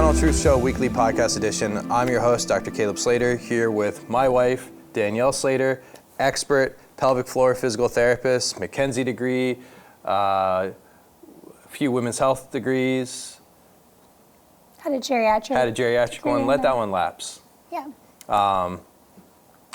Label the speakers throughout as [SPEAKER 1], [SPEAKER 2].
[SPEAKER 1] Spinal Truth Show weekly podcast edition. I'm your host, Dr. Caleb Slater, here with my wife, Danielle Slater, expert pelvic floor physical therapist, McKenzie degree, a few women's health degrees.
[SPEAKER 2] Had a geriatric
[SPEAKER 1] one. Let that one lapse.
[SPEAKER 2] Yeah.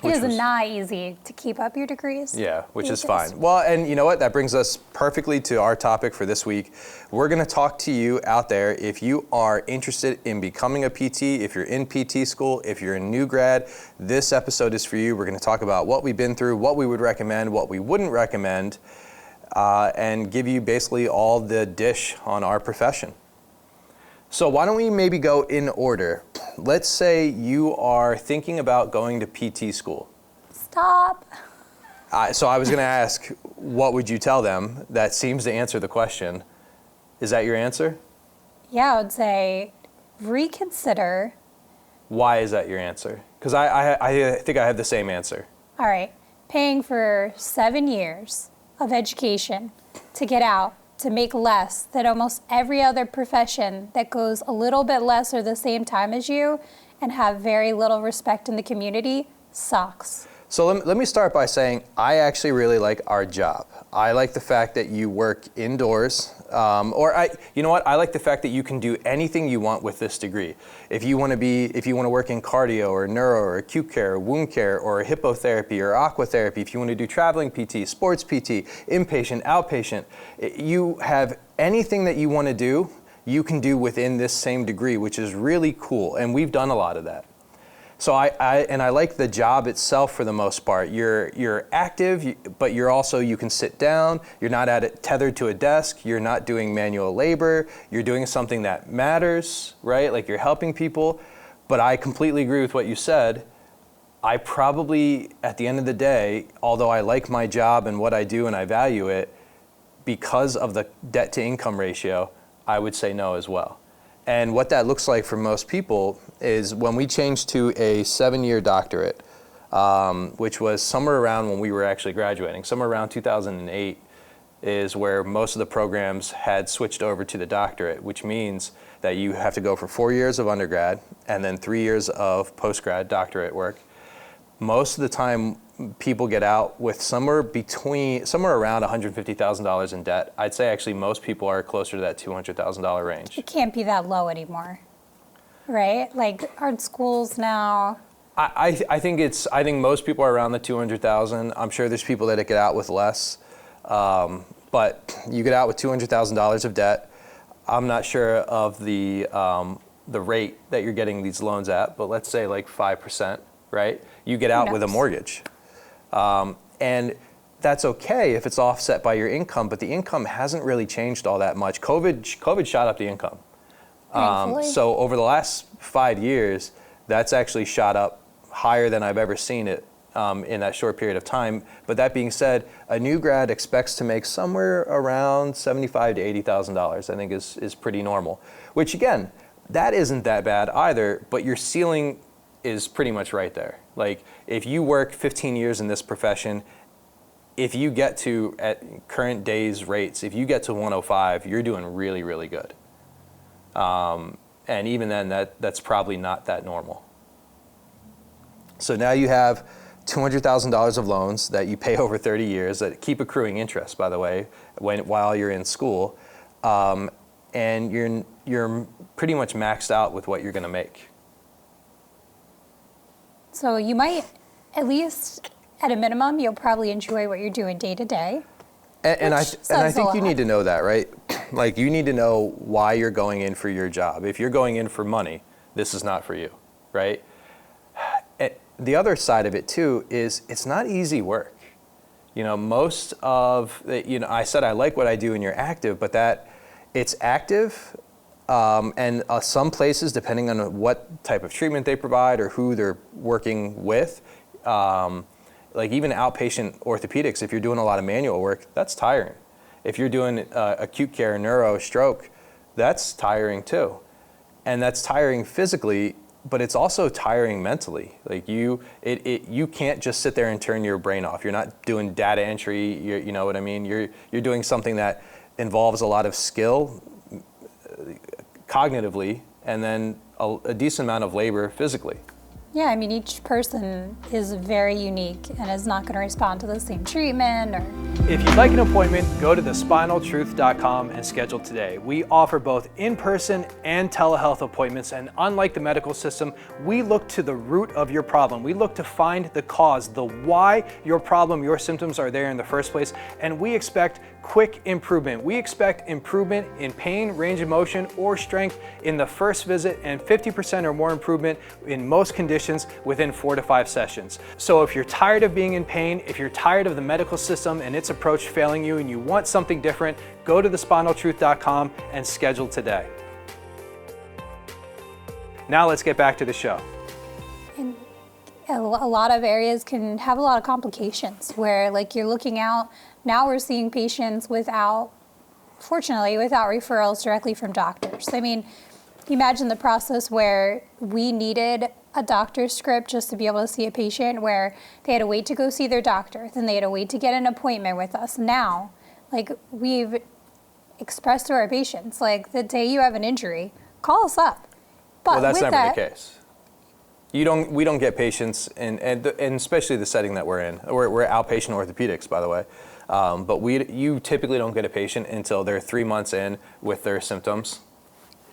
[SPEAKER 2] It is not easy to keep up your degrees.
[SPEAKER 1] Yeah, which is fine. Well, and you know what? That brings us perfectly to our topic for this week. We're going to talk to you out there if you are interested in becoming a PT, if you're in PT school, if you're a new grad, this episode is for you. We're going to talk about what we've been through, what we would recommend, what we wouldn't recommend, and give you basically all the dish on our profession. So why don't we maybe go in order? Let's say you are thinking about going to PT school.
[SPEAKER 2] Stop.
[SPEAKER 1] So I was going to ask, what would you tell them? That seems to answer the question. Is that your answer?
[SPEAKER 2] Yeah, I would say reconsider.
[SPEAKER 1] Why is that your answer? Because I think I have the same answer.
[SPEAKER 2] All right. Paying for 7 years of education to get out to make less than almost every other profession that goes a little bit less or the same time as you and have very little respect in the community sucks.
[SPEAKER 1] So let me start by saying I actually really like our job. I like the fact that you work indoors, you know what? I like the fact that you can do anything you want with this degree. If you want to work in cardio or neuro or acute care, or wound care or hippotherapy or aquatherapy, if you want to do traveling PT, sports PT, inpatient, outpatient, you have anything that you want to do, you can do within this same degree, which is really cool. And we've done a lot of that. So I like the job itself for the most part. You're active, but you can sit down. You're not tethered to a desk. You're not doing manual labor. You're doing something that matters, right? Like you're helping people. But I completely agree with what you said. I probably, at the end of the day, although I like my job and what I do and I value it, because of the debt to income ratio, I would say no as well. And what that looks like for most people is when we changed to a 7-year doctorate, which was somewhere around when we were actually graduating, somewhere around 2008 is where most of the programs had switched over to the doctorate, which means that you have to go for 4 years of undergrad and then 3 years of postgrad doctorate work. Most of the time, people get out with somewhere around $150,000 in debt. I'd say actually most people are closer to that $200,000 range.
[SPEAKER 2] It can't be that low anymore, right? Like our schools now.
[SPEAKER 1] I think most people are around the 200,000. I'm sure there's people that get out with less, but you get out with $200,000 of debt. I'm not sure of the rate that you're getting these loans at, but let's say like 5%, right? You get out with a mortgage. And that's okay if it's offset by your income, but the income hasn't really changed all that much. COVID shot up the income. So over the last 5 years, that's actually shot up higher than I've ever seen it in that short period of time. But that being said, a new grad expects to make somewhere around $75,000 to $80,000, I think is pretty normal. Which again, that isn't that bad either, but your ceiling is pretty much right there. Like if you work 15 years in this profession, if you get to, at current day's rates, if you get to 105, you're doing really, really good. And even then, that's probably not that normal. So now you have $200,000 of loans that you pay over 30 years that keep accruing interest, by the way, while you're in school. And you're pretty much maxed out with what you're gonna make.
[SPEAKER 2] So you might, at least at a minimum, you'll probably enjoy what you're doing day to day.
[SPEAKER 1] And I think you need to know that, right? Like you need to know why you're going in for your job. If you're going in for money, this is not for you, right? The other side of it too is it's not easy work. You know, I said I like what I do and you're active, but that it's active. And some places, depending on what type of treatment they provide or who they're working with, like even outpatient orthopedics, if you're doing a lot of manual work, that's tiring. If you're doing acute care, neuro, stroke, that's tiring too. And that's tiring physically, but it's also tiring mentally. Like you can't just sit there and turn your brain off. You're not doing data entry, you know what I mean? You're doing something that involves a lot of skill, cognitively, and then a decent amount of labor physically.
[SPEAKER 2] Yeah, I mean, each person is very unique and is not going to respond to the same treatment or...
[SPEAKER 3] If you'd like an appointment, go to thespinaltruth.com and schedule today. We offer both in-person and telehealth appointments, and unlike the medical system, we look to the root of your problem. We look to find the cause, the why your problem, your symptoms are there in the first place, and we expect quick improvement. We expect improvement in pain, range of motion, or strength in the first visit, and 50% or more improvement in most conditions within 4 to 5 sessions. So if you're tired of being in pain, if you're tired of the medical system and its approach failing you, and you want something different, go to thespinaltruth.com and schedule today. Now let's get back to the show.
[SPEAKER 2] And a lot of areas can have a lot of complications where, like, you're looking out, now we're seeing patients fortunately, without referrals directly from doctors. I mean, imagine the process where we needed a doctor's script just to be able to see a patient, where they had to wait to go see their doctor, then they had to wait to get an appointment with us. Now, like, we've expressed to our patients, like, the day you have an injury, call us up. But
[SPEAKER 1] well, that's never the case. We don't get patients, and especially the setting that we're in. We're outpatient orthopedics, by the way. But you typically don't get a patient until they're 3 months in with their symptoms.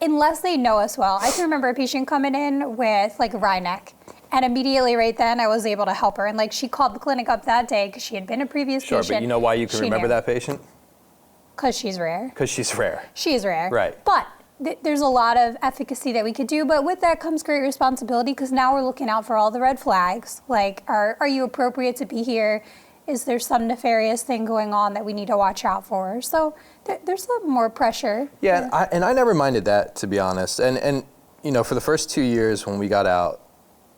[SPEAKER 2] Unless they know us well. I can remember a patient coming in with, like, wry neck, and immediately right then I was able to help her. And, like, she called the clinic up that day because she had been a previous patient.
[SPEAKER 1] Sure, but you know why you can remember that patient?
[SPEAKER 2] Because she's rare.
[SPEAKER 1] Because she's rare.
[SPEAKER 2] She's rare.
[SPEAKER 1] Right.
[SPEAKER 2] But there's a lot of efficacy that we could do, but with that comes great responsibility, because now we're looking out for all the red flags. Like, are you appropriate to be here? Is there some nefarious thing going on that we need to watch out for? So there's some more pressure.
[SPEAKER 1] Yeah, and I never minded that, to be honest. And you know, for the first 2 years when we got out,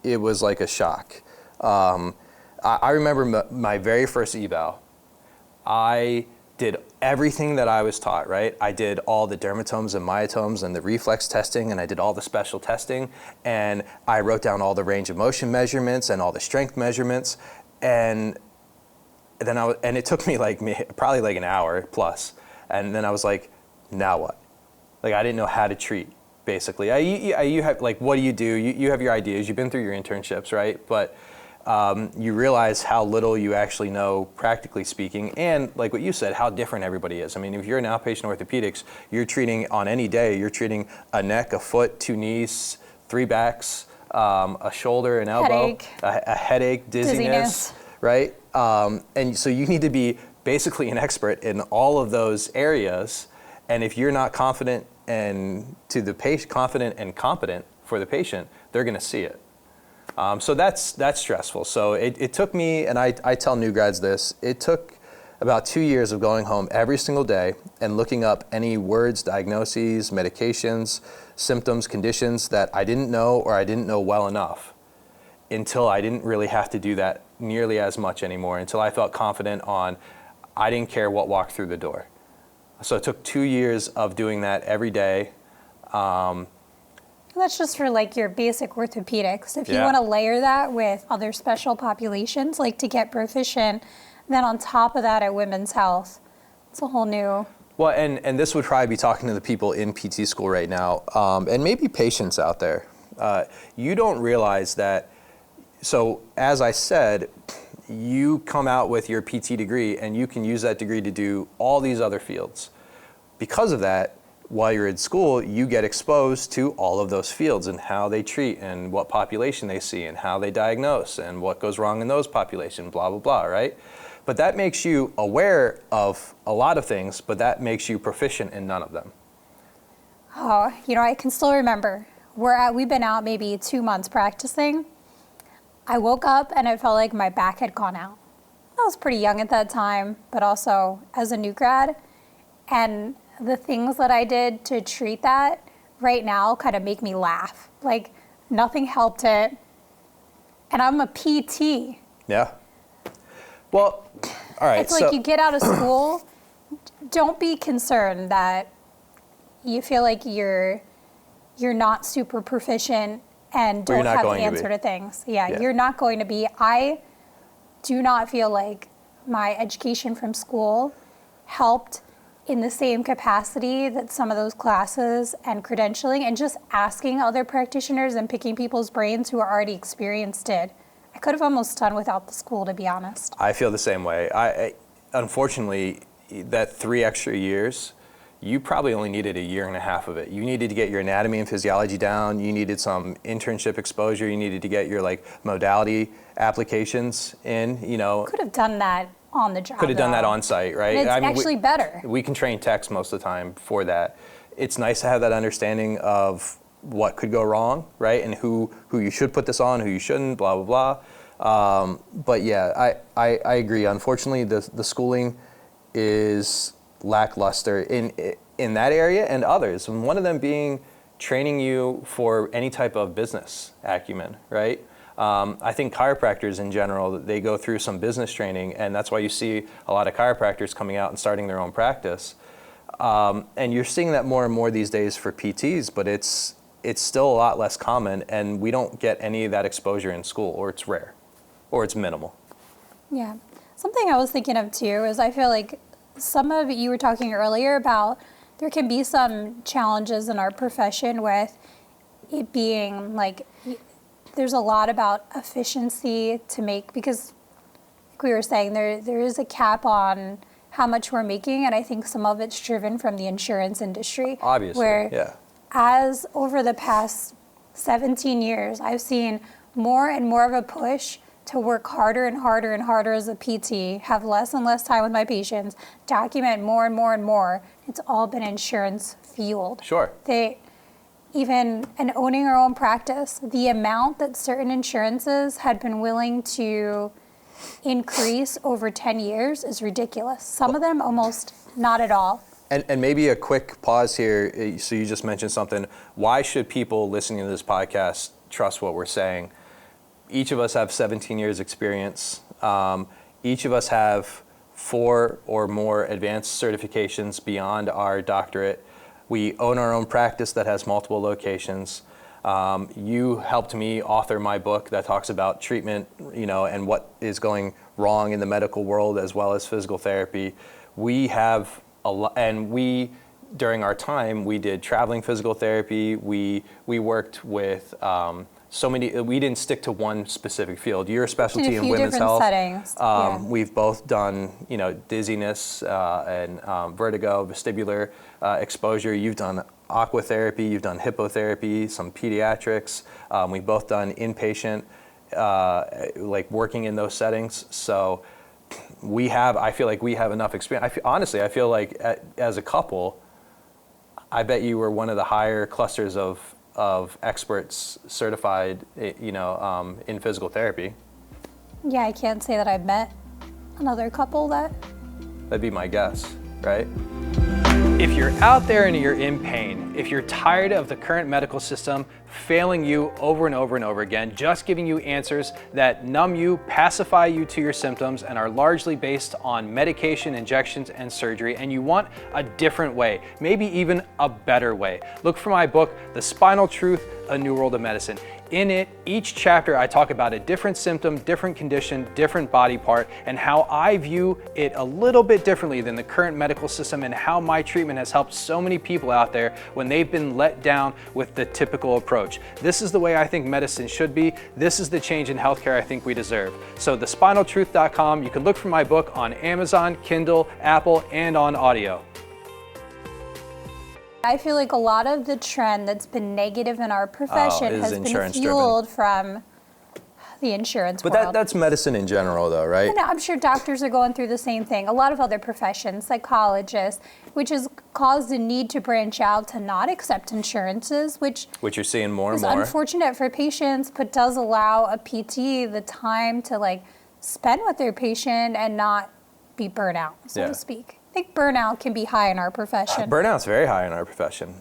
[SPEAKER 1] it was like a shock. I remember my very first eval. I did everything that I was taught, right? I did all the dermatomes and myotomes and the reflex testing, and I did all the special testing, and I wrote down all the range of motion measurements and all the strength measurements, and then it took me probably like an hour plus, and then I was like, now what? Like, I didn't know how to treat, basically. You have, like, what do? You have your ideas, you've been through your internships, right? But you realize how little you actually know, practically speaking, and like what you said, how different everybody is. I mean, if you're in outpatient orthopedics, you're treating on any day, you're treating a neck, a foot, 2 knees, 3 backs, a shoulder, an elbow,
[SPEAKER 2] headache.
[SPEAKER 1] A headache, dizziness, right? And so you need to be basically an expert in all of those areas. And if you're not confident confident and competent for the patient, they're going to see it. So that's stressful. So it took me, and I tell new grads this, it took about 2 years of going home every single day and looking up any words, diagnoses, medications, symptoms, conditions that I didn't know or I didn't know well enough, until I didn't really have to do that nearly as much anymore, until I felt confident I didn't care what walked through the door. So it took 2 years of doing that every day.
[SPEAKER 2] That's just for, like, your basic orthopedics. If you want to layer that with other special populations, like, to get proficient, then on top of that at women's health, it's a whole new...
[SPEAKER 1] Well, and this would probably be talking to the people in PT school right now, and maybe patients out there. You don't realize that, so as I said, you come out with your PT degree and you can use that degree to do all these other fields. Because of that, while you're in school, you get exposed to all of those fields and how they treat and what population they see and how they diagnose and what goes wrong in those populations, blah, blah, blah, right? But that makes you aware of a lot of things, but that makes you proficient in none of them.
[SPEAKER 2] Oh, you know, I can still remember. We've been out maybe 2 months practicing. I woke up and it felt like my back had gone out. I was pretty young at that time, but also as a new grad. And the things that I did to treat that right now kind of make me laugh. Like, nothing helped it. And I'm a PT.
[SPEAKER 1] Yeah. Well, all right.
[SPEAKER 2] It's like, you get out of school, don't be concerned that you feel like you're not super proficient and don't have the answer to things. Yeah, you're not going to be. I do not feel like my education from school helped in the same capacity that some of those classes and credentialing and just asking other practitioners and picking people's brains who are already experienced did. I could have almost done without the school, to be honest.
[SPEAKER 1] I feel the same way. Unfortunately, that 3 extra years, you probably only needed a year and a half of it. You needed to get your anatomy and physiology down. You needed some internship exposure. You needed to get your modality applications in,
[SPEAKER 2] Could have done that on the job.
[SPEAKER 1] Could have done that on site, right?
[SPEAKER 2] And it's actually better.
[SPEAKER 1] We can train techs most of the time for that. It's nice to have that understanding of what could go wrong, right? And who you should put this on, who you shouldn't, blah, blah, blah. But yeah, I agree. Unfortunately, the schooling is lackluster in that area and others. And one of them being training you for any type of business acumen, right? I think chiropractors in general, they go through some business training, and that's why you see a lot of chiropractors coming out and starting their own practice. And you're seeing that more and more these days for PTs, but it's still a lot less common, and we don't get any of that exposure in school, or it's rare, or it's minimal.
[SPEAKER 2] Yeah. Something I was thinking of too is I feel like some of you were talking earlier about there can be some challenges in our profession with it being there's a lot about efficiency to make, because like we were saying, there is a cap on how much we're making, and I think some of it's driven from the insurance industry.
[SPEAKER 1] Obviously,
[SPEAKER 2] where
[SPEAKER 1] yeah.
[SPEAKER 2] As over the past 17 years, I've seen more and more of a push to work harder and harder and harder as a PT, have less and less time with my patients, document more and more and more. It's all been insurance fueled.
[SPEAKER 1] Sure.
[SPEAKER 2] And owning our own practice, the amount that certain insurances had been willing to increase over 10 years is ridiculous. Some of them almost not at all.
[SPEAKER 1] And maybe a quick pause here. So you just mentioned something. Why should people listening to this podcast trust what we're saying? Each of us have 17 years experience. Each of us have 4 or more advanced certifications beyond our doctorate. We own our own practice that has multiple locations. You helped me author my book that talks about treatment, and what is going wrong in the medical world as well as physical therapy. We have a lot, and during our time, we did traveling physical therapy. We worked with so many. We didn't stick to one specific field. Your specialty in women's health.
[SPEAKER 2] Settings.
[SPEAKER 1] We've both done, dizziness and vertigo, vestibular exposure. You've done aquatherapy. You've done hippotherapy, some pediatrics. We've both done inpatient, working in those settings. So I feel like we have enough experience. Honestly, I feel like as a couple, I bet you were one of the higher clusters of experts certified, in physical therapy.
[SPEAKER 2] Yeah, I can't say that I've met another couple that.
[SPEAKER 1] That'd be my guess, right?
[SPEAKER 3] If you're out there and you're in pain, if you're tired of the current medical system failing you over and over and over again, just giving you answers that numb you, pacify you to your symptoms, and are largely based on medication, injections, and surgery, and you want a different way, maybe even a better way, look for my book, The Spinal Truth, A New World of Medicine. In it, each chapter I talk about a different symptom, different condition, different body part, and how I view it a little bit differently than the current medical system, and how my treatment has helped so many people out there when they've been let down with the typical approach. This is the way I think medicine should be. This is the change in healthcare I think we deserve. So thespinaltruth.com, you can look for my book on Amazon, Kindle, Apple, and on audio.
[SPEAKER 2] I feel like a lot of the trend that's been negative in our profession has been fueled from the insurance world.
[SPEAKER 1] But that's medicine in general, though, right?
[SPEAKER 2] And I'm sure doctors are going through the same thing. A lot of other professions, psychologists, which has caused a need to branch out to not accept insurances, which
[SPEAKER 1] you're seeing more and
[SPEAKER 2] is
[SPEAKER 1] more.
[SPEAKER 2] Unfortunate for patients, but does allow a PT the time to spend with their patient and not be burnt out, so to speak. I think burnout can be high in our profession.
[SPEAKER 1] Burnout's very high in our profession.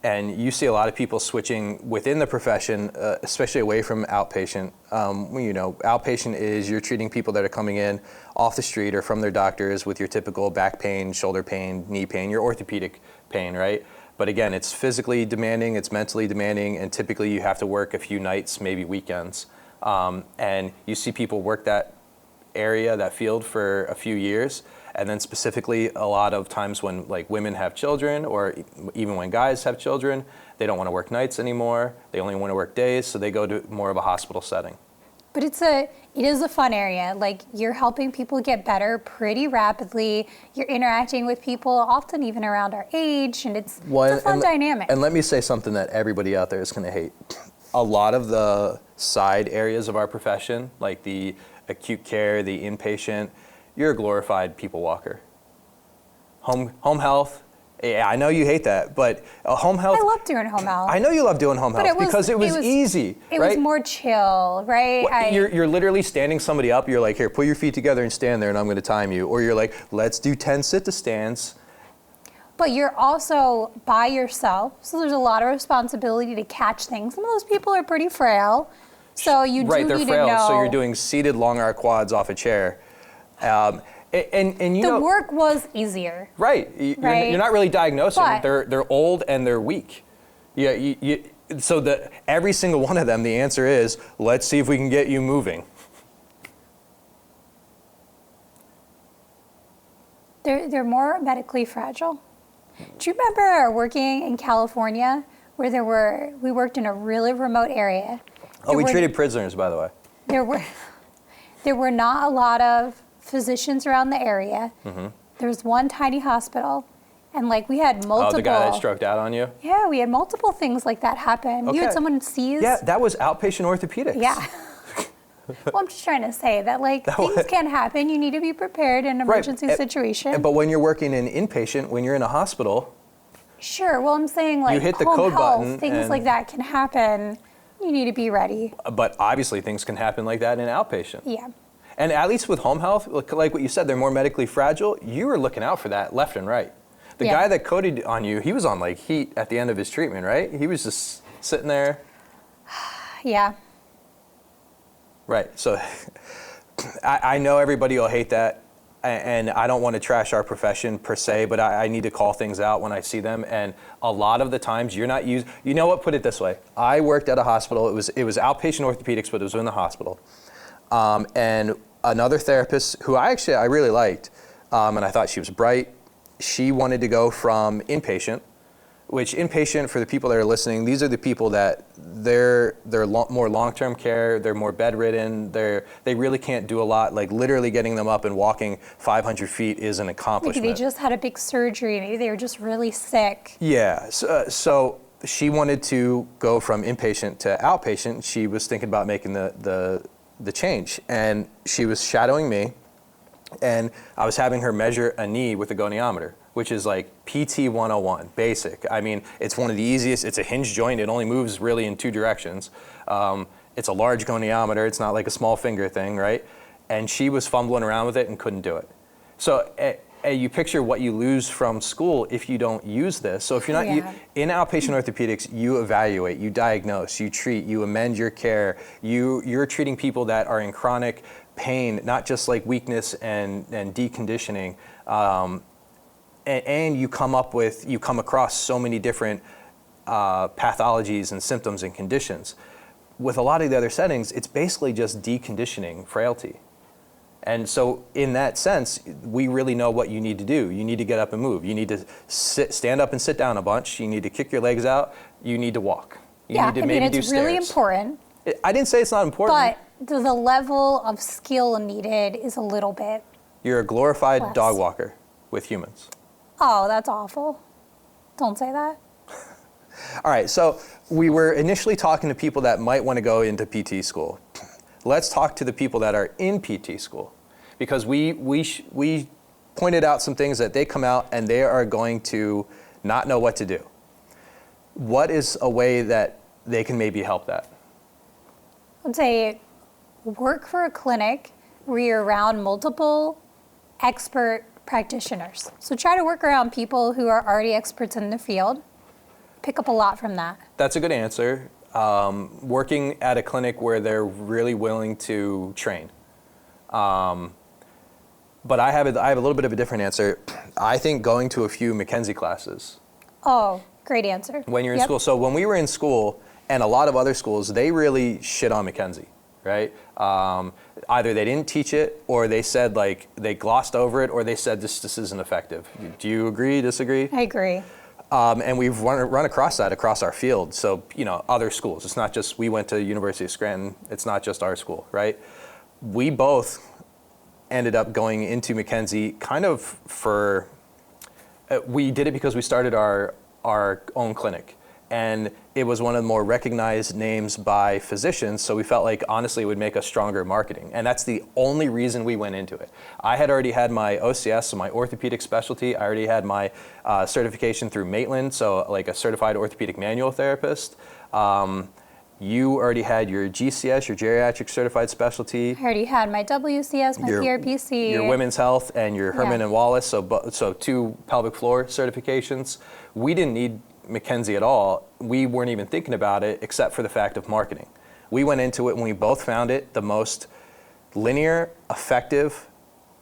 [SPEAKER 1] And you see a lot of people switching within the profession, especially away from outpatient. Outpatient is you're treating people that are coming in off the street or from their doctors with your typical back pain, shoulder pain, knee pain, your orthopedic pain, right? But again, it's physically demanding, it's mentally demanding, and typically you have to work a few nights, maybe weekends. And you see people work that area, that field for a few years, And then specifically a lot of times when like women have children, or even when guys have children, they don't want to work nights anymore. They only want to work days, so they go to more of a hospital setting.
[SPEAKER 2] But it is a fun area. Like, you're helping people get better pretty rapidly. You're interacting with people often even around our age, and it's a fun dynamic.
[SPEAKER 1] And let me say something that everybody out there is going to hate. A lot of the side areas of our profession, like the acute care, the inpatient, you're a glorified people walker. Home health. Yeah, I know you hate that, but home health.
[SPEAKER 2] I love doing home health.
[SPEAKER 1] I know you love doing home health because it was easy.
[SPEAKER 2] It
[SPEAKER 1] right?
[SPEAKER 2] was more chill, right?
[SPEAKER 1] Well, you're literally standing somebody up. You're like, here, put your feet together and stand there, and I'm going to time you. Or you're like, let's do 10 sit-to-stands.
[SPEAKER 2] But you're also by yourself, so there's a lot of responsibility to catch things. Some of those people are pretty frail, so you do
[SPEAKER 1] right, they're
[SPEAKER 2] need
[SPEAKER 1] frail,
[SPEAKER 2] to know.
[SPEAKER 1] So you're doing seated long arc quads off a chair. And you
[SPEAKER 2] the
[SPEAKER 1] know,
[SPEAKER 2] work was easier.
[SPEAKER 1] Right. You're not really diagnosing.
[SPEAKER 2] But
[SPEAKER 1] they're old and they're weak. Yeah. So every single one of them, the answer is, let's see if we can get you moving.
[SPEAKER 2] They're more medically fragile. Do you remember working in California where we worked in a really remote area?
[SPEAKER 1] We treated prisoners, by the way.
[SPEAKER 2] There were not a lot of physicians around the area.
[SPEAKER 1] Mm-hmm.
[SPEAKER 2] There was one tiny hospital, and like we had multiple.
[SPEAKER 1] Oh, the guy that stroked out on you?
[SPEAKER 2] Yeah, we had multiple things like that happen.
[SPEAKER 1] Okay.
[SPEAKER 2] You had someone seize.
[SPEAKER 1] Yeah, that was outpatient orthopedics.
[SPEAKER 2] Yeah. Well, I'm just trying to say that things can happen. You need to be prepared in an emergency situation.
[SPEAKER 1] But when you're working in inpatient, when you're in a hospital.
[SPEAKER 2] Sure. Well, I'm saying like
[SPEAKER 1] you hit the
[SPEAKER 2] home
[SPEAKER 1] code
[SPEAKER 2] health,
[SPEAKER 1] button
[SPEAKER 2] things like that can happen. You need to be ready.
[SPEAKER 1] But obviously things can happen like that in outpatient.
[SPEAKER 2] Yeah.
[SPEAKER 1] And at least with home health, like what you said, they're more medically fragile. You were looking out for that left and right. The guy that coded on you, he was on like heat at the end of his treatment, right? He was just sitting there.
[SPEAKER 2] Yeah.
[SPEAKER 1] Right. So I know everybody will hate that, and I don't want to trash our profession per se, but I need to call things out when I see them. And a lot of the times you're not used. You know what? Put it this way. I worked at a hospital. It was outpatient orthopedics, but it was in the hospital. And another therapist who I really liked, and I thought she was bright, she wanted to go from inpatient, which inpatient, for the people that are listening, these are the people that they're more long-term care, they're more bedridden, they really can't do a lot, like literally getting them up and walking 500 feet is an accomplishment.
[SPEAKER 2] Maybe they just had a big surgery, maybe they were just really sick.
[SPEAKER 1] Yeah, so she wanted to go from inpatient to outpatient. She was thinking about making the change, and she was shadowing me, and I was having her measure a knee with a goniometer, which is like PT 101, basic. I mean, it's one of the easiest. It's a hinge joint. It only moves really in two directions. It's a large goniometer. It's not like a small finger thing, right? And she was fumbling around with it and couldn't do it. So you picture what you lose from school if you don't use this. So if you're not in outpatient orthopedics, you evaluate, you diagnose, you treat, you amend your care. You're treating people that are in chronic pain, not just like weakness and deconditioning. And you come across so many different pathologies and symptoms and conditions. With a lot of the other settings, it's basically just deconditioning frailty. And so in that sense, we really know what you need to do. You need to get up and move. You need to stand up and sit down a bunch. You need to kick your legs out. You need to walk. You need to maybe do
[SPEAKER 2] it's
[SPEAKER 1] stairs.
[SPEAKER 2] really important.
[SPEAKER 1] I didn't say it's not important.
[SPEAKER 2] But the level of skill needed is a little bit
[SPEAKER 1] You're a glorified
[SPEAKER 2] less.
[SPEAKER 1] dog walker with humans.
[SPEAKER 2] Oh, that's awful. Don't say that.
[SPEAKER 1] All right, so we were initially talking to people that might want to go into PT school. Let's talk to the people that are in PT school, because we pointed out some things that they come out and they are going to not know what to do. What is a way that they can maybe help that?
[SPEAKER 2] I'd say work for a clinic where you're around multiple expert practitioners. So try to work around people who are already experts in the field. Pick up a lot from that.
[SPEAKER 1] That's a good answer. Working at a clinic where they're really willing to train. But I have a little bit of a different answer. I think going to a few McKenzie classes.
[SPEAKER 2] Oh, great answer.
[SPEAKER 1] When you're in school. So when we were in school, and a lot of other schools, they really shit on McKenzie. right? Either they didn't teach it, or they said like they glossed over it, or they said this isn't effective. Do you agree, disagree?
[SPEAKER 2] I agree.
[SPEAKER 1] And we've run across that across our field. So, other schools. It's not just, we went to University of Scranton. It's not just our school, right? We both ended up going into McKenzie kind of we did it because we started our own clinic. And it was one of the more recognized names by physicians, so we felt like, honestly, it would make us stronger marketing. And that's the only reason we went into it. I had already had my OCS, so my orthopedic specialty. I already had my certification through Maitland, so like a certified orthopedic manual therapist. You already had your GCS, your geriatric certified specialty.
[SPEAKER 2] I already had my WCS, my PRPC.
[SPEAKER 1] Your women's health and your Herman and Wallace, so 2 pelvic floor certifications. We didn't need McKenzie at all. We weren't even thinking about it except for the fact of marketing. We went into it and we both found it the most linear, effective,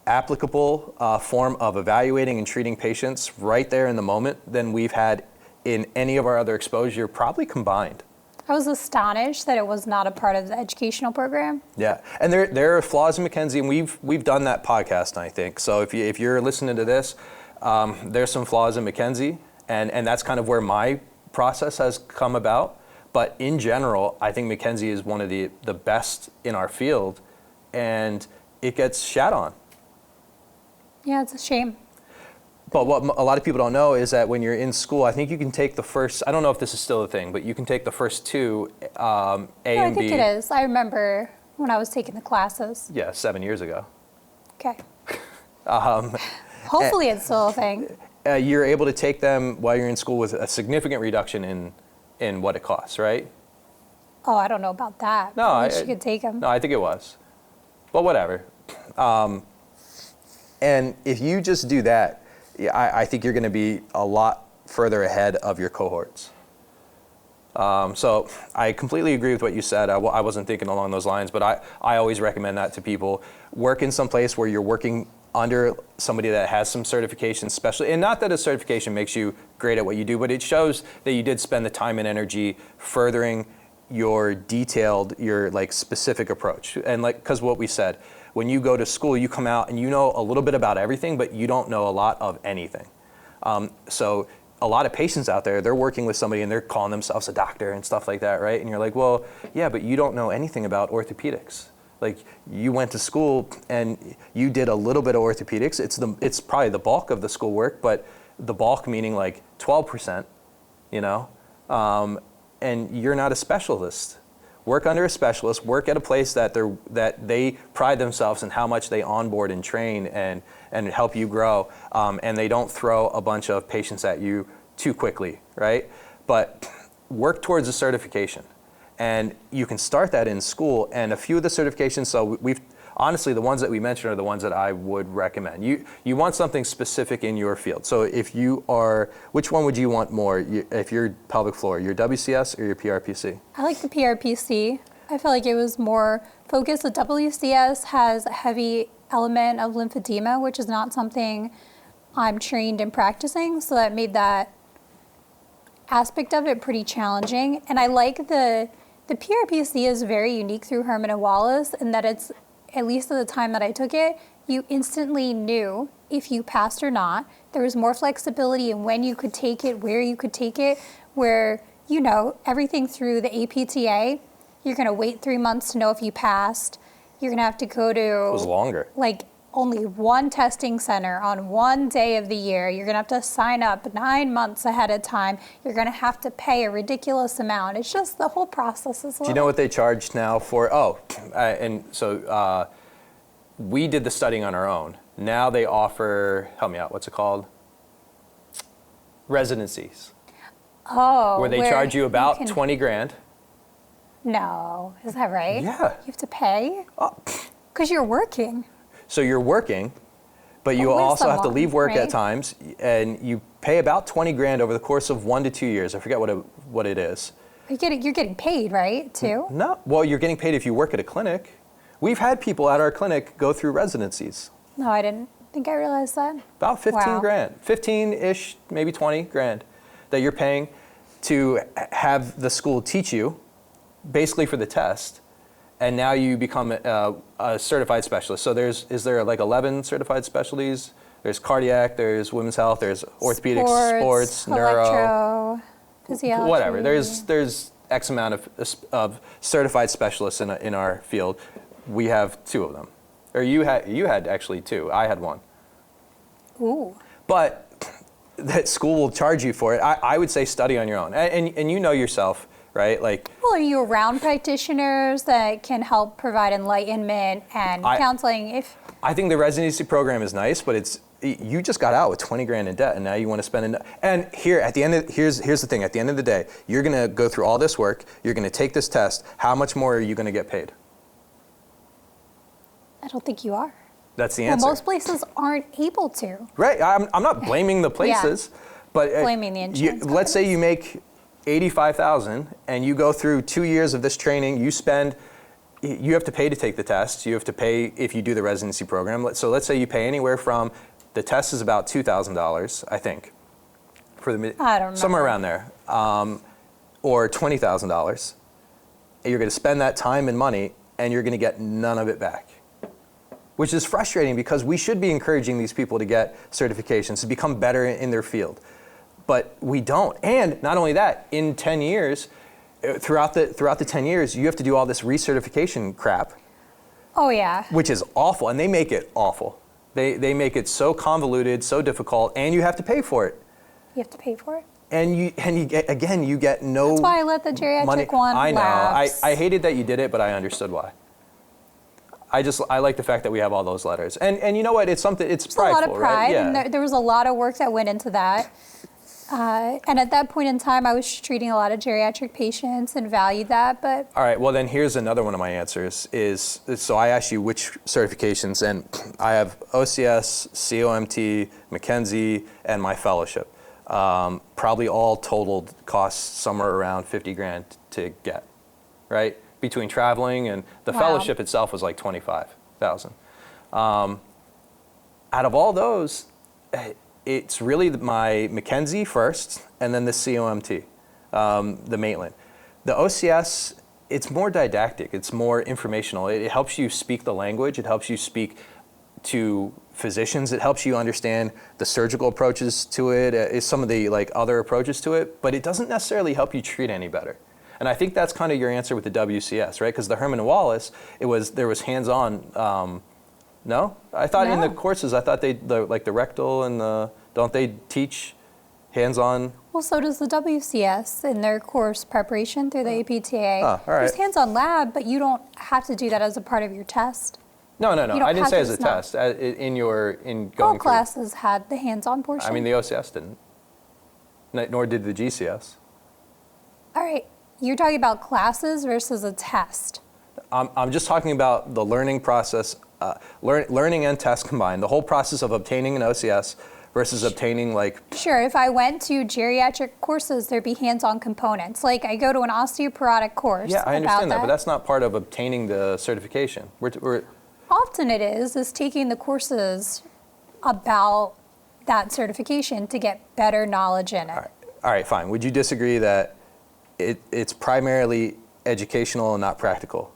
[SPEAKER 1] applicable form of evaluating and treating patients right there in the moment than we've had in any of our other exposure, probably combined.
[SPEAKER 2] I was astonished that it was not a part of the educational program.
[SPEAKER 1] Yeah, and there are flaws in McKenzie, and we've done that podcast, I think. So if you're listening to this, there's some flaws in McKenzie. And that's kind of where my process has come about. But in general, I think McKenzie is one of the best in our field, and it gets shat on.
[SPEAKER 2] Yeah, it's a shame.
[SPEAKER 1] But what a lot of people don't know is that when you're in school, I think you can take the first, I don't know if this is still a thing, but you can take the first 2 A and B.
[SPEAKER 2] I think it is. I remember when I was taking the classes.
[SPEAKER 1] Yeah, 7 years ago.
[SPEAKER 2] Okay. Hopefully it's still a thing.
[SPEAKER 1] You're able to take them while you're in school with a significant reduction in what it costs, right?
[SPEAKER 2] Oh, I don't know about that.
[SPEAKER 1] No,
[SPEAKER 2] I wish you could take them.
[SPEAKER 1] No, I think it was. But whatever. And if you just do that, I think you're going to be a lot further ahead of your cohorts. So I completely agree with what you said. I wasn't thinking along those lines, but I always recommend that to people. Work in some place where you're working under somebody that has some certification, especially, and not that a certification makes you great at what you do, but it shows that you did spend the time and energy furthering your specific approach. And because what we said, when you go to school, you come out and you know a little bit about everything, but you don't know a lot of anything. So a lot of patients out there, they're working with somebody and they're calling themselves a doctor and stuff like that, right? And you're like, well, yeah, but you don't know anything about orthopedics. Like, you went to school and you did a little bit of orthopedics. It's probably the bulk of the school work, but the bulk meaning like 12%, and you're not a specialist. Work under a specialist, work at a place that they pride themselves in how much they onboard and train and help you grow, and they don't throw a bunch of patients at you too quickly, right? But work towards a certification. And you can start that in school, and a few of the certifications, so honestly, the ones that we mentioned are the ones that I would recommend. You want something specific in your field. So if you are, which one would you want more if you're pelvic floor, your WCS or your PRPC?
[SPEAKER 2] I like the PRPC. I feel like it was more focused. The WCS has a heavy element of lymphedema, which is not something I'm trained in practicing, so that made that aspect of it pretty challenging. And I like the PRPC is very unique through Herman and Wallace, in that it's, at least at the time that I took it, you instantly knew if you passed or not. There was more flexibility in when you could take it, where you could take it, where, everything through the APTA, you're going to wait 3 months to know if you passed. You're going to have to go to...
[SPEAKER 1] It was longer.
[SPEAKER 2] Only one testing center on one day of the year. You're going to have to sign up 9 months ahead of time. You're going to have to pay a ridiculous amount. It's just the whole process is
[SPEAKER 1] Do you know what they charge now for? We did the studying on our own. Now they offer, help me out, what's it called? Residencies.
[SPEAKER 2] Oh.
[SPEAKER 1] Where they charge you about 20 grand.
[SPEAKER 2] No, is that right?
[SPEAKER 1] Yeah.
[SPEAKER 2] You have to pay? Because you're working.
[SPEAKER 1] So you're working, but you also have to leave work at times, and you pay about 20 grand over the course of 1 to 2 years. I forget what it is.
[SPEAKER 2] You're getting paid, right, too?
[SPEAKER 1] No, well, you're getting paid if you work at a clinic. We've had people at our clinic go through residencies.
[SPEAKER 2] No, I didn't think I realized that.
[SPEAKER 1] About 15 grand, 15-ish, maybe 20 grand that you're paying to have the school teach you, basically for the test. and now you become a certified specialist. So is there like 11 certified specialties? There's cardiac, there's women's health, there's orthopedics, sports, neuro,
[SPEAKER 2] electro, physiology.
[SPEAKER 1] whatever. There's X amount of certified specialists in our field. We have 2 of them. Or you had actually 2. I had 1.
[SPEAKER 2] Ooh.
[SPEAKER 1] But that school will charge you for it. I would say study on your own. And you know yourself, right? Like,
[SPEAKER 2] well, are you around practitioners that can help provide enlightenment and counseling?
[SPEAKER 1] I think the residency program is nice, but you just got out with 20 grand in debt, and now you want to spend and here at the end here's the thing. At the end of the day, you're going to go through all this work. You're going to take this test. How much more are you going to get paid?
[SPEAKER 2] I don't think you are.
[SPEAKER 1] That's the answer.
[SPEAKER 2] Well, most places aren't able to.
[SPEAKER 1] Right. I'm not blaming the places, but
[SPEAKER 2] blaming the insurance
[SPEAKER 1] let's say you make $85,000 and you go through 2 years of this training. You have to pay to take the test. You have to pay if you do the residency program. So let's say you pay anywhere from, the test is about $2,000, I think,
[SPEAKER 2] I don't know.
[SPEAKER 1] somewhere around there, or $20,000. You're going to spend that time and money, and you're going to get none of it back, which is frustrating because we should be encouraging these people to get certifications, to become better in their field, but we don't. And not only that, in 10 years, throughout the 10 years, you have to do all this recertification crap.
[SPEAKER 2] Oh yeah.
[SPEAKER 1] Which is awful, and they make it awful. They make it so convoluted, so difficult, and you have to pay for it.
[SPEAKER 2] You have to pay for it.
[SPEAKER 1] And you get no.
[SPEAKER 2] That's why I let the geriatric
[SPEAKER 1] money.
[SPEAKER 2] one
[SPEAKER 1] I know.
[SPEAKER 2] lapse.
[SPEAKER 1] I hated that you did it, but I understood why. I like the fact that we have all those letters, and you know what? It's something. It's prideful,
[SPEAKER 2] a lot of pride,
[SPEAKER 1] right? Yeah.
[SPEAKER 2] and there was a lot of work that went into that. And at that point in time, I was treating a lot of geriatric patients and valued that. But
[SPEAKER 1] all right, well then here's another one of my answers so I asked you which certifications, and I have OCS, COMT, McKenzie, and my fellowship. Probably all totaled costs somewhere around 50 grand to get, right? Between traveling and the fellowship itself was like 25,000. Out of all those, it's really my McKenzie first, and then the COMT, the Maitland. The OCS, it's more didactic, it's more informational. It helps you speak the language, it helps you speak to physicians, it helps you understand the surgical approaches to it, some of the other approaches to it, but it doesn't necessarily help you treat any better. And I think that's kind of your answer with the WCS, right? Because the Herman and Wallace, there was hands-on. No? I thought in the courses, I thought the rectal and don't they teach hands-on?
[SPEAKER 2] well, so does the WCS in their course preparation through the APTA.
[SPEAKER 1] Oh, all right.
[SPEAKER 2] There's hands-on lab, but you don't have to do that as a part of your test.
[SPEAKER 1] No.
[SPEAKER 2] You don't
[SPEAKER 1] I didn't
[SPEAKER 2] have
[SPEAKER 1] say
[SPEAKER 2] to,
[SPEAKER 1] as a
[SPEAKER 2] it's not.
[SPEAKER 1] test. In going
[SPEAKER 2] All
[SPEAKER 1] through.
[SPEAKER 2] classes had the hands-on portion.
[SPEAKER 1] I mean, the OCS didn't. Nor did the GCS.
[SPEAKER 2] All right, you're talking about classes versus a test.
[SPEAKER 1] I'm just talking about the learning process, learning and test combined. The whole process of obtaining an OCS versus obtaining
[SPEAKER 2] Sure, if I went to geriatric courses, there'd be hands-on components. Like I go to an osteoporotic course.
[SPEAKER 1] Yeah, I understand
[SPEAKER 2] about
[SPEAKER 1] that, but that's not part of obtaining the certification.
[SPEAKER 2] Often it is taking the courses about that certification to get better knowledge in it.
[SPEAKER 1] All right, fine. Would you disagree that it's primarily educational and not practical?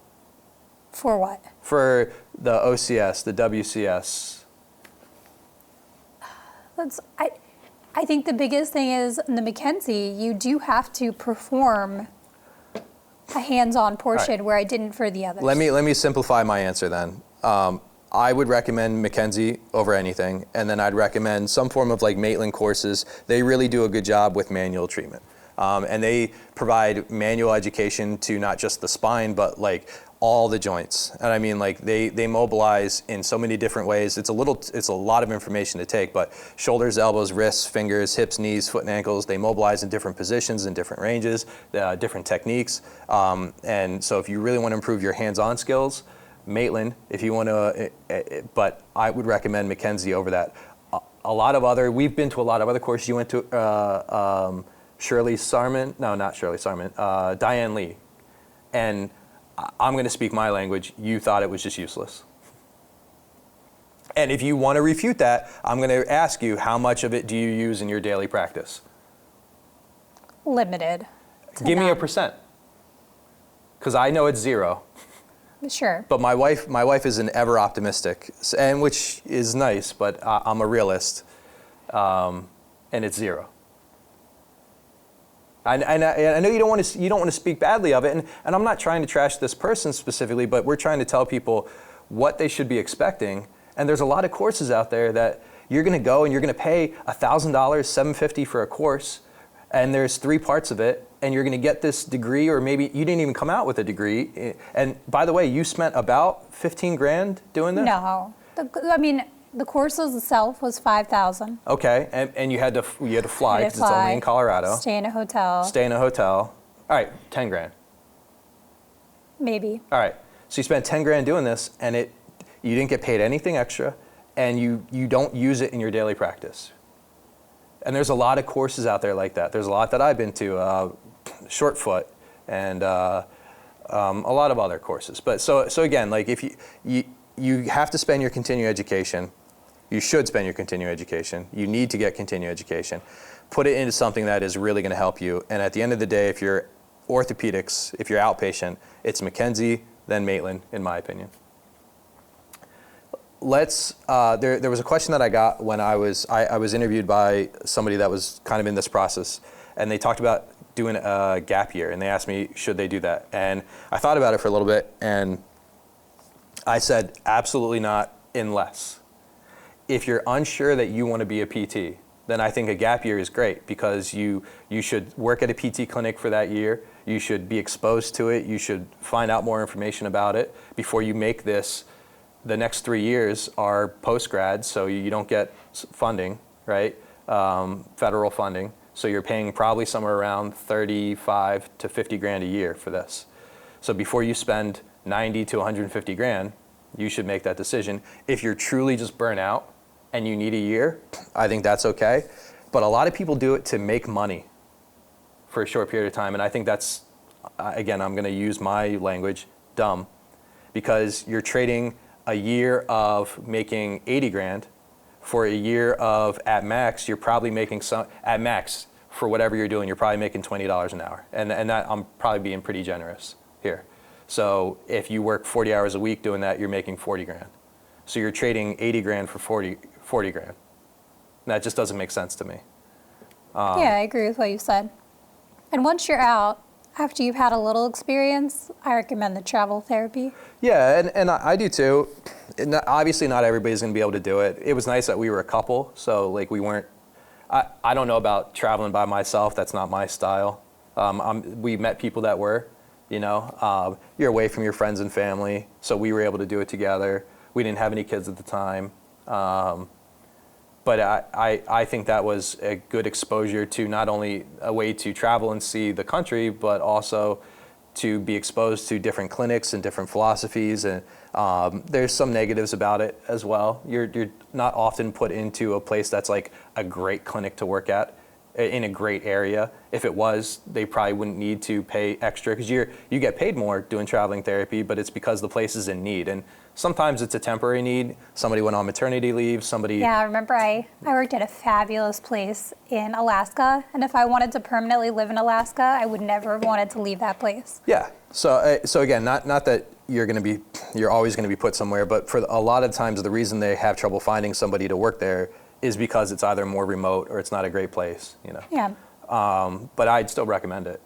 [SPEAKER 2] For what?
[SPEAKER 1] For the OCS, the WCS.
[SPEAKER 2] I think the biggest thing is in the McKenzie, you do have to perform a hands-on portion where I didn't for the others.
[SPEAKER 1] Let me simplify my answer then. I would recommend McKenzie over anything, and then I'd recommend some form of Maitland courses. They really do a good job with manual treatment. And they provide manual education to not just the spine, but all the joints. And I mean, they mobilize in so many different ways. It's a lot of information to take, but shoulders, elbows, wrists, fingers, hips, knees, foot and ankles, they mobilize in different positions, in different ranges, different techniques. And so if you really want to improve your hands-on skills, Maitland, if you want to, but I would recommend McKenzie over that. We've been to a lot of other courses. You went to Shirley Sarman, no, not Shirley Sarman, Diane Lee. And I'm going to speak my language. You thought it was just useless. And if you want to refute that, I'm going to ask you, how much of it do you use in your daily practice?
[SPEAKER 2] Limited.
[SPEAKER 1] Give me a percent. Because I know it's 0.
[SPEAKER 2] Sure.
[SPEAKER 1] But my wife is an ever optimistic, and which is nice, but I'm a realist, and it's 0. I know you don't want to speak badly of it, and I'm not trying to trash this person specifically, but we're trying to tell people what they should be expecting. And there's a lot of courses out there that you're going to go and you're going to pay $1,000, $750 for a course, and there's 3 parts of it, and you're going to get this degree, or maybe you didn't even come out with a degree. And by the way, you spent about 15 grand doing this?
[SPEAKER 2] No. The course itself was $5,000.
[SPEAKER 1] Okay, and you had to fly because it's only in Colorado.
[SPEAKER 2] Stay in a hotel.
[SPEAKER 1] All right, 10 grand.
[SPEAKER 2] Maybe.
[SPEAKER 1] All right, so you spent 10 grand doing this, and you didn't get paid anything extra, and you don't use it in your daily practice. And there's a lot of courses out there like that. There's a lot that I've been to, short foot, and a lot of other courses. But so again, like if you have to spend your continuing education. You should spend your continuing education. You need to get continuing education. Put it into something that is really going to help you. And at the end of the day, if you're orthopedics, if you're outpatient, it's McKenzie, then Maitland, in my opinion. There was a question that I got when I was interviewed by somebody that was kind of in this process, and they talked about doing a gap year, and they asked me, should they do that? And I thought about it for a little bit, and I said, absolutely not, unless. If you're unsure that you want to be a PT, then I think a gap year is great, because you should work at a PT clinic for that year. You should be exposed to it. You should find out more information about it before you make this. The next 3 years are post-grad, so you don't get funding, right? Federal funding. So you're paying probably somewhere around 35 to 50 grand a year for this. So before you spend 90 to 150 grand, you should make that decision. If you're truly just burnt out and you need a year, I think that's okay. But a lot of people do it to make money for a short period of time. And I think that's, again, I'm going to use my language, dumb, because you're trading a year of making 80 grand for a year of, at max, you're probably making at max, for whatever you're doing, you're probably making $20 an hour. And that, I'm probably being pretty generous here. So if you work 40 hours a week doing that, you're making 40 grand. So you're trading 80 grand for 40 grand. That just doesn't make sense to me.
[SPEAKER 2] Yeah, I agree with what you said. And once you're out, after you've had a little experience, I recommend the travel therapy.
[SPEAKER 1] Yeah, and I do too. Obviously not everybody's gonna be able to do it. It was nice that we were a couple, so like we weren't, I don't know about traveling by myself, that's not my style. We met people that were, you're away from your friends and family, so we were able to do it together. We didn't have any kids at the time. But I think that was a good exposure to not only a way to travel and see the country, but also to be exposed to different clinics and different philosophies. And there's some negatives about it as well. You're not often put into a place that's like a great clinic to work at in a great area. If it was, they probably wouldn't need to pay extra, because you get paid more doing traveling therapy, but it's because the place is in need. And sometimes it's a temporary need. Somebody went on maternity leave,
[SPEAKER 2] Yeah, I remember I worked at a fabulous place in Alaska, and if I wanted to permanently live in Alaska, I would never have wanted to leave that place.
[SPEAKER 1] Yeah, so again, not that you're always gonna be put somewhere, but for a lot of times the reason they have trouble finding somebody to work there is because it's either more remote or it's not a great place,
[SPEAKER 2] Yeah.
[SPEAKER 1] But I'd still recommend it.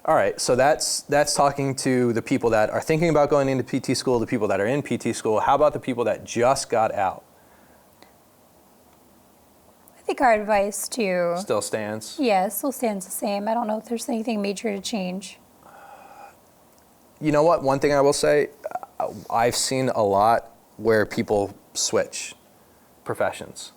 [SPEAKER 1] All right, so that's talking to the people that are thinking about going into PT school, the people that are in PT school. How about the people that just got out?
[SPEAKER 2] I think our advice to...
[SPEAKER 1] Still stands?
[SPEAKER 2] Yeah, it still stands the same. I don't know if there's anything major to change.
[SPEAKER 1] You know what? One thing I will say, I've seen a lot where people switch professions.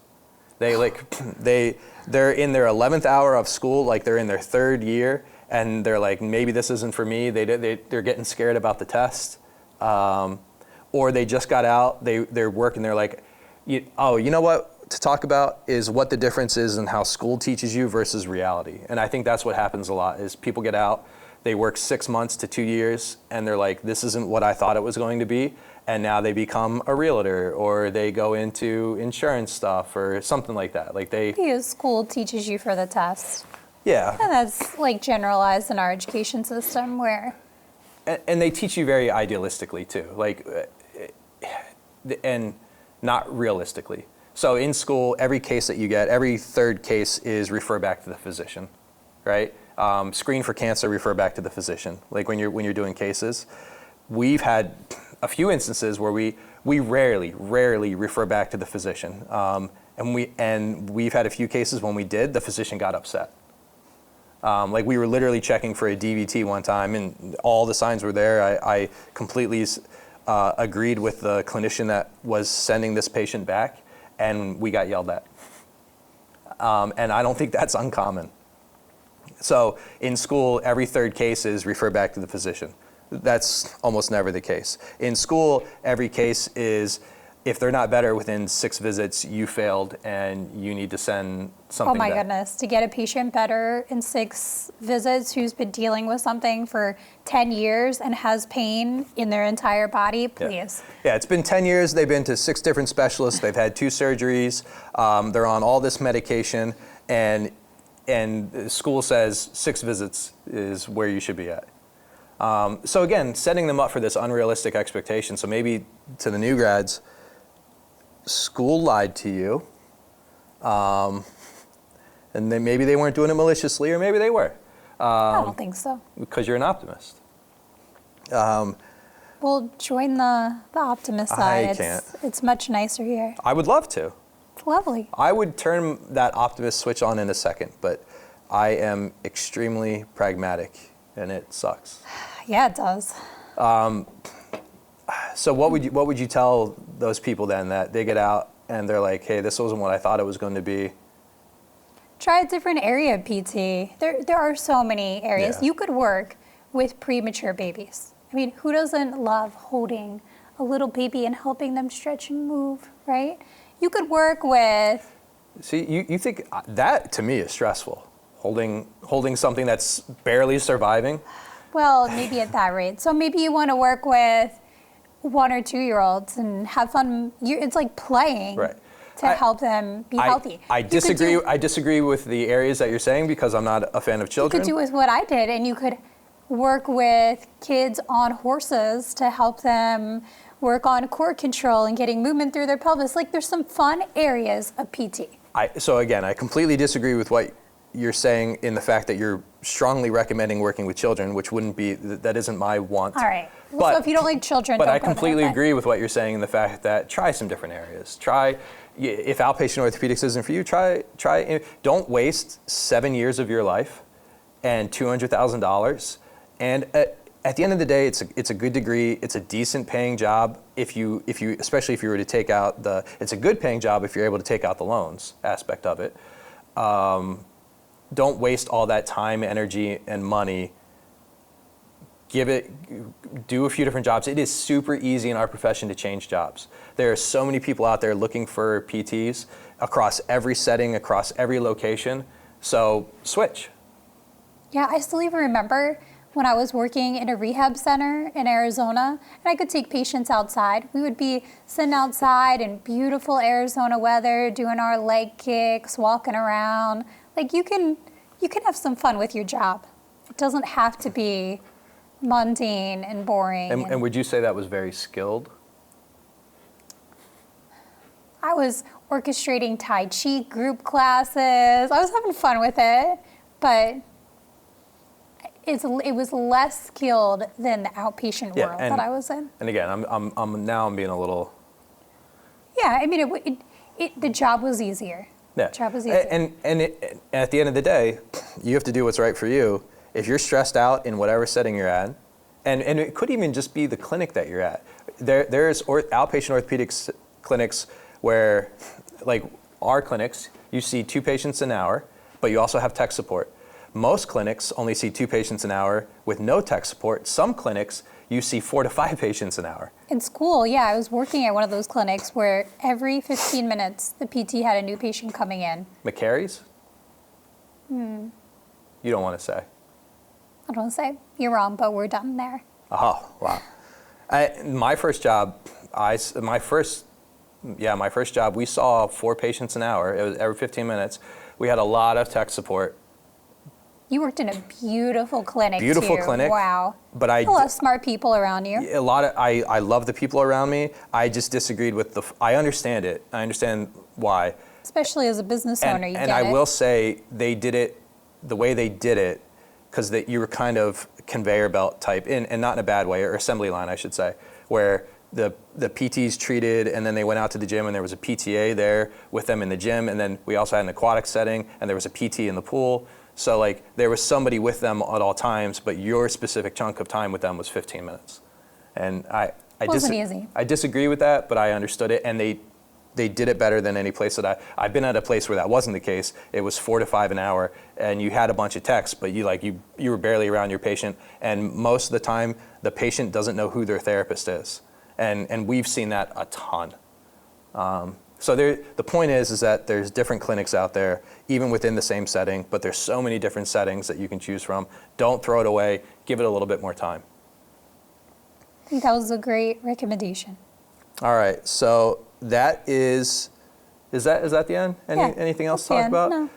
[SPEAKER 1] They're in their 11th hour of school, like they're in their 3rd year, and they're like, maybe this isn't for me. They're getting scared about the test, or they just got out. They're working. They're like, you know what to talk about is what the difference is in how school teaches you versus reality. And I think that's what happens a lot. Is people get out, they work 6 months to 2 years, and they're like, this isn't what I thought it was going to be. And now they become a realtor, or they go into insurance stuff or something like that.
[SPEAKER 2] Because school teaches you for the test.
[SPEAKER 1] Yeah.
[SPEAKER 2] And that's like generalized in our education system, where
[SPEAKER 1] and they teach you very idealistically too, like, and not realistically. So in school, every case that you get, every third case is refer back to the physician, right? Screen for cancer, refer back to the physician. Like when you're doing cases, we've had a few instances where we rarely refer back to the physician, and we've had a few cases when we did, the physician got upset. Like we were literally checking for a DVT one time, and all the signs were there. I completely agreed with the clinician that was sending this patient back, and we got yelled at. And I don't think that's uncommon. So in school, every third case is refer back to the physician. That's almost never the case. In school, every case is, if they're not better within 6 visits, you failed and you need to send something
[SPEAKER 2] Oh my
[SPEAKER 1] back.
[SPEAKER 2] goodness, to get a patient better in 6 visits who's been dealing with something for 10 years and has pain in their entire body, please.
[SPEAKER 1] Yeah, it's been 10 years. They've been to 6 different specialists. They've had 2 surgeries. They're on all this medication, and school says 6 visits is where you should be at. So again, setting them up for this unrealistic expectation. So maybe to the new grads, school lied to you, and then maybe they weren't doing it maliciously, or maybe they were.
[SPEAKER 2] I don't think so.
[SPEAKER 1] Because you're an optimist.
[SPEAKER 2] Well, join the optimist side. It's much nicer here.
[SPEAKER 1] I would love to.
[SPEAKER 2] It's lovely.
[SPEAKER 1] I would turn that optimist switch on in a second, but I am extremely pragmatic, and it sucks.
[SPEAKER 2] Yeah, it does.
[SPEAKER 1] So what would you tell those people then, that they get out and they're like, hey, this wasn't what I thought it was going to be?
[SPEAKER 2] Try a different area of PT. There are so many areas.
[SPEAKER 1] Yeah.
[SPEAKER 2] You could work with premature babies. I mean, who doesn't love holding a little baby and helping them stretch and move, right? You could work with...
[SPEAKER 1] See, you think that, to me, is stressful, holding something that's barely surviving?
[SPEAKER 2] Well, maybe at that rate. So maybe you want to work with 1 or 2-year-olds and have fun. It's like playing to help them be healthy.
[SPEAKER 1] I disagree with the areas that you're saying, because I'm not a fan of children.
[SPEAKER 2] You could do with what I did, and you could work with kids on horses to help them work on core control and getting movement through their pelvis. Like, there's some fun areas of PT.
[SPEAKER 1] So again, I completely disagree with what you're saying in the fact that you're strongly recommending working with children, which wouldn't be, that isn't my want.
[SPEAKER 2] All right. Well, so if you don't like children,
[SPEAKER 1] but
[SPEAKER 2] don't
[SPEAKER 1] I
[SPEAKER 2] go there,
[SPEAKER 1] completely agree with what you're saying in the fact that try some different areas. If outpatient orthopedics isn't for you, try. Don't waste 7 years of your life and $200,000. And at the end of the day, it's a good degree. It's a decent paying job. Especially if you were to take out it's a good paying job if you're able to take out the loans aspect of it. Don't waste all that time, energy, and money. Do a few different jobs. It is super easy in our profession to change jobs. There are so many people out there looking for PTs across every setting, across every location. So switch.
[SPEAKER 2] Yeah, I still even remember when I was working in a rehab center in Arizona, and I could take patients outside. We would be sitting outside in beautiful Arizona weather, doing our leg kicks, walking around. Like, you can have some fun with your job. It doesn't have to be mundane and boring.
[SPEAKER 1] And would you say that was very skilled?
[SPEAKER 2] I was orchestrating Tai Chi group classes. I was having fun with it, but it was less skilled than the outpatient world that I was in.
[SPEAKER 1] And again, I'm being a little.
[SPEAKER 2] Yeah, I mean, the job was easier.
[SPEAKER 1] Yeah.
[SPEAKER 2] The job was easier.
[SPEAKER 1] And at the end of the day, you have to do what's right for you. If you're stressed out in whatever setting you're at, and it could even just be the clinic that you're at. There's outpatient orthopedics clinics where, like our clinics, you see 2 patients an hour, but you also have tech support. Most clinics only see 2 patients an hour with no tech support. Some clinics, you see 4 to 5 patients an hour.
[SPEAKER 2] In school, yeah, I was working at one of those clinics where every 15 minutes, the PT had a new patient coming in.
[SPEAKER 1] McKenzie? You don't want to say.
[SPEAKER 2] I don't want to say. You're wrong, but we're done there.
[SPEAKER 1] Oh, wow. My first job, we saw 4 patients an hour. It was every 15 minutes. We had a lot of tech support.
[SPEAKER 2] You worked in a beautiful clinic
[SPEAKER 1] Beautiful
[SPEAKER 2] too.
[SPEAKER 1] clinic.
[SPEAKER 2] Wow.
[SPEAKER 1] But
[SPEAKER 2] A lot of smart people around you.
[SPEAKER 1] I love the people around me. I just disagreed with I understand it. I understand why.
[SPEAKER 2] Especially as a business owner, you get it.
[SPEAKER 1] And I will say they did it the way they did it because you were kind of conveyor belt type, and not in a bad way, or assembly line, I should say, where the PTs treated, and then they went out to the gym, and there was a PTA there with them in the gym, and then we also had an aquatic setting, and there was a PT in the pool. So like there was somebody with them at all times, but your specific chunk of time with them was 15 minutes. And
[SPEAKER 2] Wasn't easy.
[SPEAKER 1] I disagree with that, but I understood it, and they did it better than any place that I've been at a place where that wasn't the case. It was 4 to 5 an hour, and you had a bunch of techs, but you were barely around your patient, and most of the time the patient doesn't know who their therapist is, and we've seen that a ton. So the point is that there's different clinics out there, even within the same setting, but there's so many different settings that you can choose from. Don't throw it away. Give it a little bit more time.
[SPEAKER 2] I think that was a great recommendation.
[SPEAKER 1] All right, so that is that the end? Anything else to talk about?
[SPEAKER 2] No.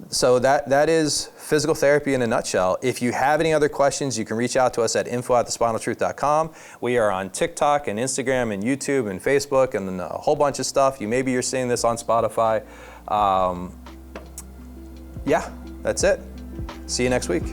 [SPEAKER 1] So that is physical therapy in a nutshell. If you have any other questions, you can reach out to us at info@thespinaltruth.com. We are on TikTok and Instagram and YouTube and Facebook and a whole bunch of stuff. Maybe you're seeing this on Spotify. Yeah, that's it. See you next week.